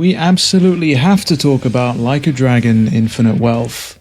we absolutely have to talk about Like a Dragon Infinite Wealth.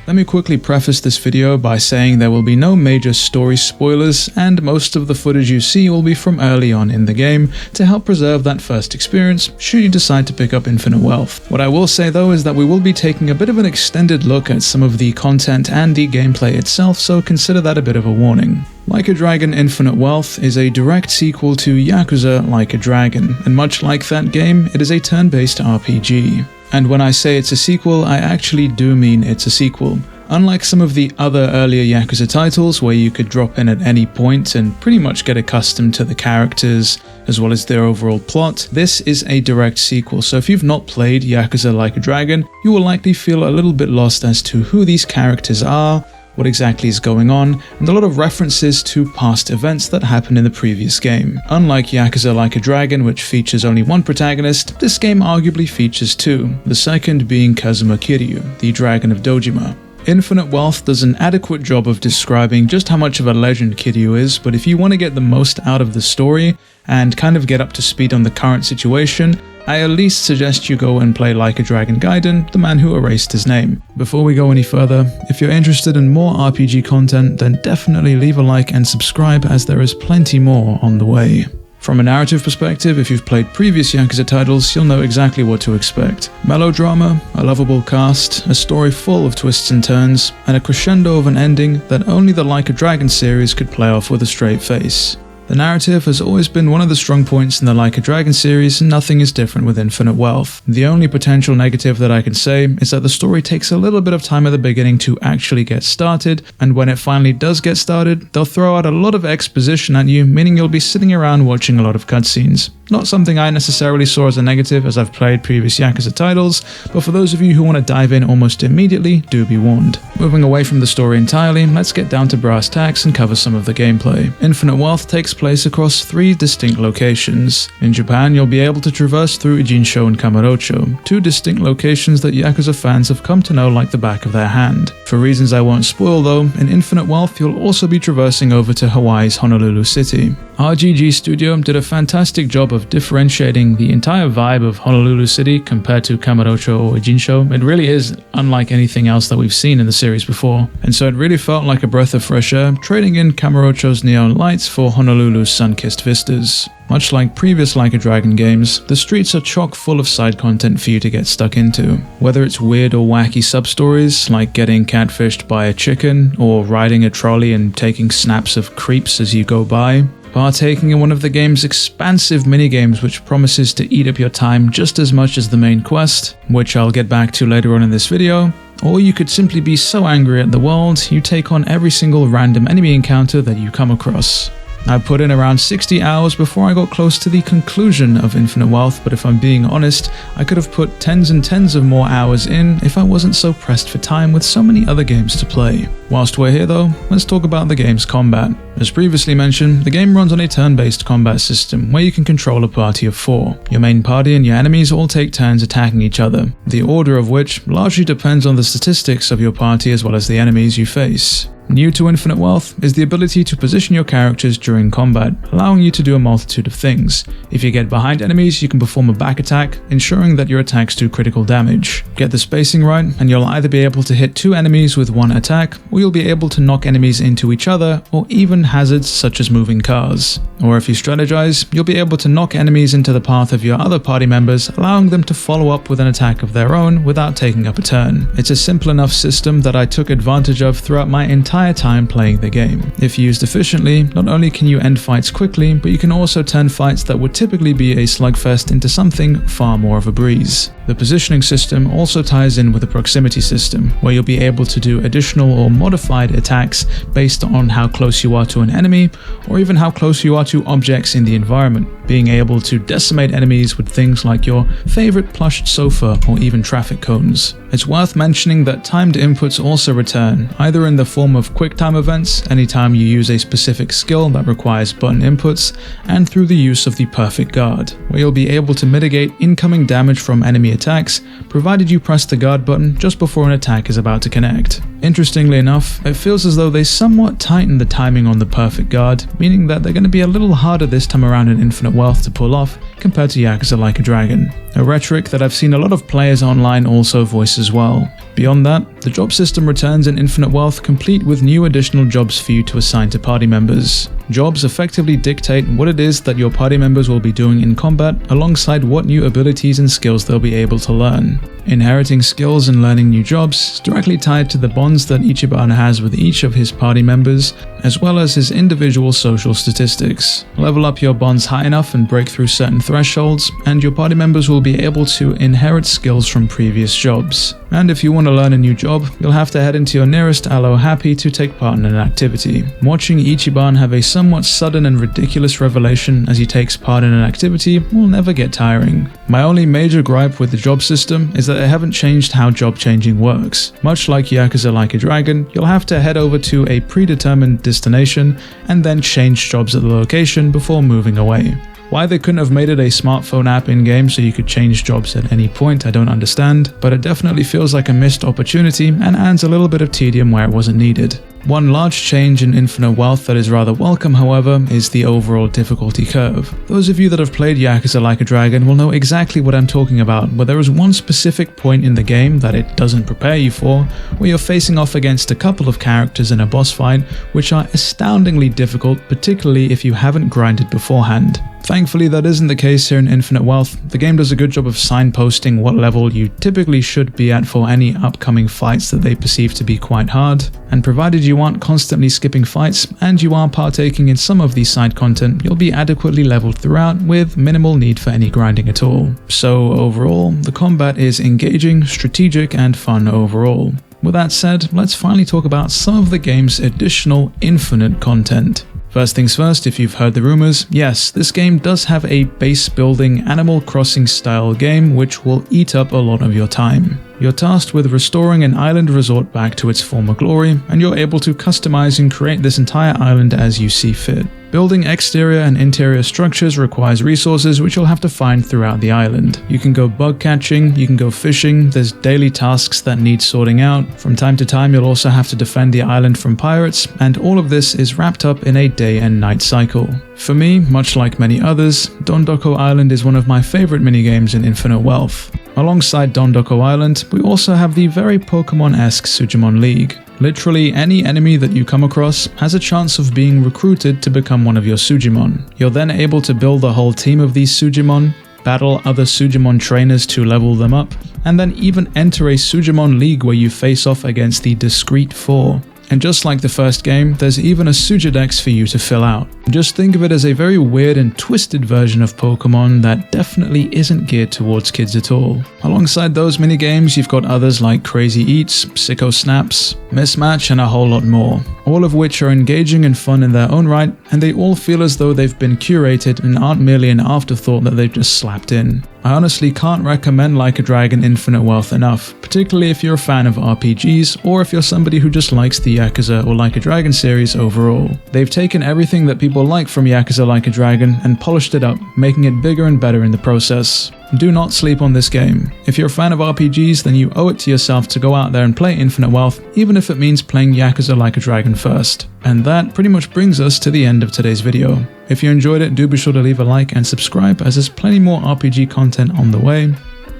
Let me quickly preface this video by saying there will be no major story spoilers, and most of the footage you see will be from early on in the game to help preserve that first experience should you decide to pick up Infinite Wealth. What I will say though is that we will be taking a bit of an extended look at some of the content and the gameplay itself, so consider that a bit of a warning. Like a Dragon Infinite Wealth is a direct sequel to Yakuza Like a Dragon, and much like that game, it is a turn-based RPG. And when I say it's a sequel, I actually do mean it's a sequel. Unlike some of the other earlier Yakuza titles where you could drop in at any point and pretty much get accustomed to the characters as well as their overall plot, this is a direct sequel, so if you've not played Yakuza Like a Dragon, you will likely feel a little bit lost as to who these characters are, what exactly is going on, and a lot of references to past events that happened in the previous game. Unlike Yakuza Like a Dragon, which features only one protagonist, this game arguably features two, the second being Kazuma Kiryu, the Dragon of Dojima. Infinite Wealth does an adequate job of describing just how much of a legend Kiryu is, but if you want to get the most out of the story and kind of get up to speed on the current situation, I at least suggest you go and play Like a Dragon Gaiden, the man who erased his name. Before we go any further, if you're interested in more RPG content, then definitely leave a like and subscribe, as there is plenty more on the way. From a narrative perspective, if you've played previous Yakuza titles, you'll know exactly what to expect. Melodrama, a lovable cast, a story full of twists and turns, and a crescendo of an ending that only the Like a Dragon series could play off with a straight face. The narrative has always been one of the strong points in the Like a Dragon series, and nothing is different with Infinite Wealth. The only potential negative that I can say is that the story takes a little bit of time at the beginning to actually get started, and when it finally does get started, they'll throw out a lot of exposition at you, meaning you'll be sitting around watching a lot of cutscenes. Not something I necessarily saw as a negative, as I've played previous Yakuza titles, but for those of you who want to dive in almost immediately, do be warned. Moving away from the story entirely, let's get down to brass tacks and cover some of the gameplay. Infinite Wealth takes place across 3 distinct locations. In Japan, you'll be able to traverse through Ijincho and Kamurocho, 2 distinct locations that Yakuza fans have come to know like the back of their hand. For reasons I won't spoil though, in Infinite Wealth you'll also be traversing over to Hawaii's Honolulu City. RGG Studio did a fantastic job of differentiating the entire vibe of Honolulu City compared to Kamurocho or Ijincho. It really is unlike anything else that we've seen in the series before, and so it really felt like a breath of fresh air, trading in Kamurocho's neon lights for Honolulu's sun-kissed vistas. Much like previous Like a Dragon games, the streets are chock full of side content for you to get stuck into. Whether it's weird or wacky sub-stories, like getting catfished by a chicken, or riding a trolley and taking snaps of creeps as you go by, partaking in one of the game's expansive minigames which promises to eat up your time just as much as the main quest, which I'll get back to later on in this video, or you could simply be so angry at the world, you take on every single random enemy encounter that you come across. I put in around 60 hours before I got close to the conclusion of Infinite Wealth, but if I'm being honest, I could have put tens and tens of more hours in if I wasn't so pressed for time with so many other games to play. Whilst we're here though, let's talk about the game's combat. As previously mentioned, the game runs on a turn-based combat system where you can control a party of 4. Your main party and your enemies all take turns attacking each other, the order of which largely depends on the statistics of your party as well as the enemies you face. New to Infinite Wealth is the ability to position your characters during combat, allowing you to do a multitude of things. If you get behind enemies, you can perform a back attack, ensuring that your attacks do critical damage. Get the spacing right, and you'll either be able to hit 2 enemies with 1 attack, or you'll be able to knock enemies into each other, or even hazards such as moving cars. Or if you strategize, you'll be able to knock enemies into the path of your other party members, allowing them to follow up with an attack of their own without taking up a turn. It's a simple enough system that I took advantage of throughout my entire time playing the game. If used efficiently, not only can you end fights quickly, but you can also turn fights that would typically be a slugfest into something far more of a breeze. The positioning system also ties in with the proximity system, where you'll be able to do additional or modified attacks based on how close you are to an enemy, or even how close you are to objects in the environment, being able to decimate enemies with things like your favorite plushed sofa or even traffic cones. It's worth mentioning that timed inputs also return, either in the form of quick time events anytime you use a specific skill that requires button inputs, and through the use of the perfect guard. where you'll be able to mitigate incoming damage from enemy attacks, provided you press the guard button just before an attack is about to connect. Interestingly enough, it feels as though they somewhat tightened the timing on the perfect guard, meaning that they're going to be a little harder this time around in Infinite Wealth to pull off compared to Yakuza Like a Dragon, a rhetoric that I've seen a lot of players online also voice as well. Beyond that, the job system returns in Infinite Wealth complete with new additional jobs for you to assign to party members. Jobs effectively dictate what it is that your party members will be doing in combat, alongside what new abilities and skills they'll be able to learn. Inheriting skills and learning new jobs is directly tied to the bonds that Ichiban has with each of his party members, as well as his individual social statistics. Level up your bonds high enough and break through certain thresholds, and your party members will be able to inherit skills from previous jobs. And if you want to learn a new job, you'll have to head into your nearest Aloe Happy to take part in an activity. Watching Ichiban have a somewhat sudden and ridiculous revelation as he takes part in an activity will never get tiring. My only major gripe with the job system is that they haven't changed how job changing works. Much like Yakuza Like a Dragon, you'll have to head over to a predetermined destination and then change jobs at the location before moving away. Why they couldn't have made it a smartphone app in-game so you could change jobs at any point, I don't understand, but it definitely feels like a missed opportunity and adds a little bit of tedium where it wasn't needed. One large change in Infinite Wealth that is rather welcome, however, is the overall difficulty curve. Those of you that have played Yakuza Like a Dragon will know exactly what I'm talking about, but there is one specific point in the game that it doesn't prepare you for, where you're facing off against a couple of characters in a boss fight, which are astoundingly difficult, particularly if you haven't grinded beforehand. Thankfully, that isn't the case here in Infinite Wealth. The game does a good job of signposting what level you typically should be at for any upcoming fights that they perceive to be quite hard, and provided you aren't constantly skipping fights and you are partaking in some of the side content, you'll be adequately leveled throughout with minimal need for any grinding at all. So overall, the combat is engaging, strategic, and fun overall. With that said, let's finally talk about some of the game's additional infinite content. First things first, if you've heard the rumors, yes, this game does have a base building Animal Crossing style game which will eat up a lot of your time. You're tasked with restoring an island resort back to its former glory, and you're able to customize and create this entire island as you see fit. Building exterior and interior structures requires resources which you'll have to find throughout the island. You can go bug catching, you can go fishing, there's daily tasks that need sorting out. From time to time you'll also have to defend the island from pirates, and all of this is wrapped up in a day and night cycle. For me, much like many others, Dondoko Island is one of my favorite minigames in Infinite Wealth. Alongside Dondoko Island, we also have the very Pokemon-esque Sujimon League. Literally any enemy that you come across has a chance of being recruited to become one of your Sujimon. You're then able to build a whole team of these Sujimon, battle other Sujimon trainers to level them up, and then even enter a Sujimon League where you face off against the Discreet Four. And just like the first game, there's even a Sujidex for you to fill out. Just think of it as a very weird and twisted version of Pokemon that definitely isn't geared towards kids at all. Alongside those minigames, you've got others like Crazy Eats, Sicko Snaps, Mismatch, and a whole lot more. All of which are engaging and fun in their own right, and they all feel as though they've been curated and aren't merely an afterthought that they've just slapped in. I honestly can't recommend Like a Dragon Infinite Wealth enough, particularly if you're a fan of RPGs or if you're somebody who just likes the Yakuza or Like a Dragon series overall. They've taken everything that people like from Yakuza Like a Dragon and polished it up, making it bigger and better in the process. Do not sleep on this game. If you're a fan of RPGs, then you owe it to yourself to go out there and play Infinite Wealth, even if it means playing Yakuza Like a Dragon first. And that pretty much brings us to the end of today's video. If you enjoyed it, do be sure to leave a like and subscribe, as there's plenty more RPG content on the way.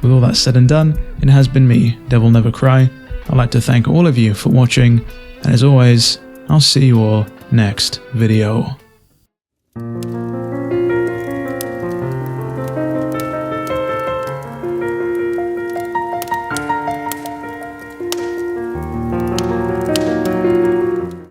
With all that said and done, it has been me, DevilNeverCry. I'd like to thank all of you for watching, and as always, I'll see you all next video.